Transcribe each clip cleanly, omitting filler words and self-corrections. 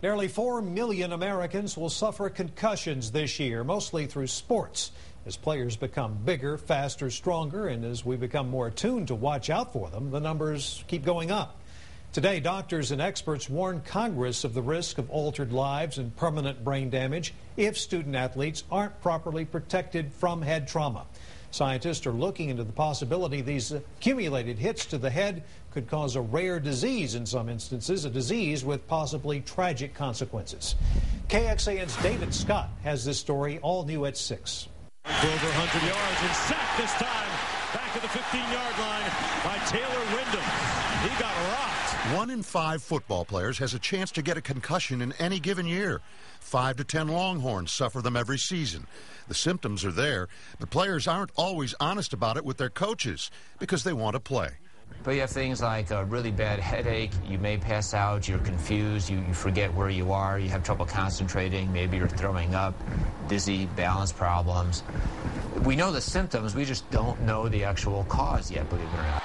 Nearly 4 million Americans will suffer concussions this year, mostly through sports. As players become bigger, faster, stronger, and as we become more attuned to watch out for them, the numbers keep going up. Today, doctors and experts warn Congress of the risk of altered lives and permanent brain damage if student athletes aren't properly protected from head trauma. Scientists are looking into the possibility these accumulated hits to the head could cause a rare disease in some instances, a disease with possibly tragic consequences. KXAN's David Scott has this story all new at 6. For over 100 yards and sacked this time back at the 15-yard line by Taylor Wyndham. He got rocked. 1 in 5 football players has a chance to get a concussion in any given year. 5 to 10 Longhorns suffer them every season. The symptoms are there, but players aren't always honest about it with their coaches because they want to play. But you have things like a really bad headache, you may pass out, you're confused, you forget where you are, you have trouble concentrating, maybe you're throwing up, dizzy, balance problems. We know the symptoms, we just don't know the actual cause yet, believe it or not.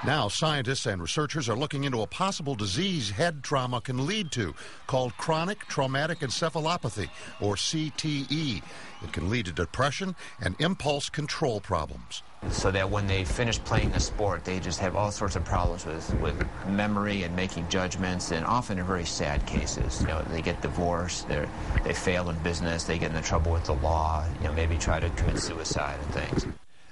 Now, scientists and researchers are looking into a possible disease head trauma can lead to, called chronic traumatic encephalopathy, or CTE. It can lead to depression and impulse control problems. So that when they finish playing the sport, they just have all sorts of problems with memory and making judgments, and often in very sad cases. You know, they get divorced, they fail in business, they get into trouble with the law, you know, maybe try to commit suicide and things.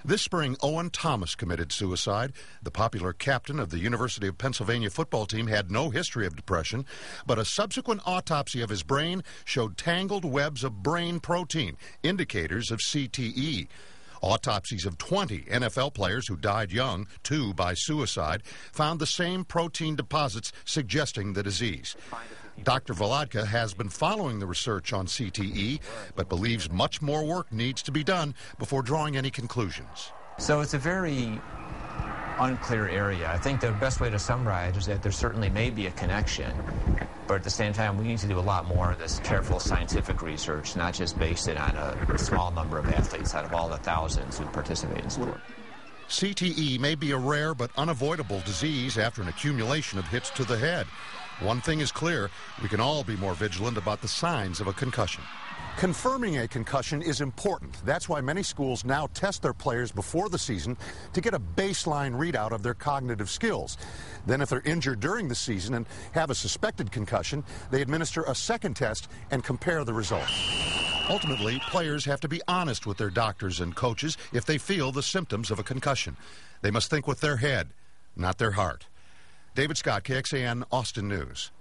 This spring, Owen Thomas committed suicide. The popular captain of the University of Pennsylvania football team had no history of depression, but a subsequent autopsy of his brain showed tangled webs of brain protein, indicators of CTE. Autopsies of 20 NFL players who died young, 2 by suicide, found the same protein deposits suggesting the disease. Dr. Volodka has been following the research on CTE, but believes much more work needs to be done before drawing any conclusions. So it's a very unclear area. I think the best way to summarize is that there certainly may be a connection, but at the same time we need to do a lot more of this careful scientific research, not just based it on a small number of athletes out of all the thousands who participate in sport. CTE may be a rare but unavoidable disease after an accumulation of hits to the head. One thing is clear, we can all be more vigilant about the signs of a concussion. Confirming a concussion is important. That's why many schools now test their players before the season to get a baseline readout of their cognitive skills. Then if they're injured during the season and have a suspected concussion, they administer a second test and compare the results. Ultimately, players have to be honest with their doctors and coaches if they feel the symptoms of a concussion. They must think with their head, not their heart. David Scott, KXAN, Austin News.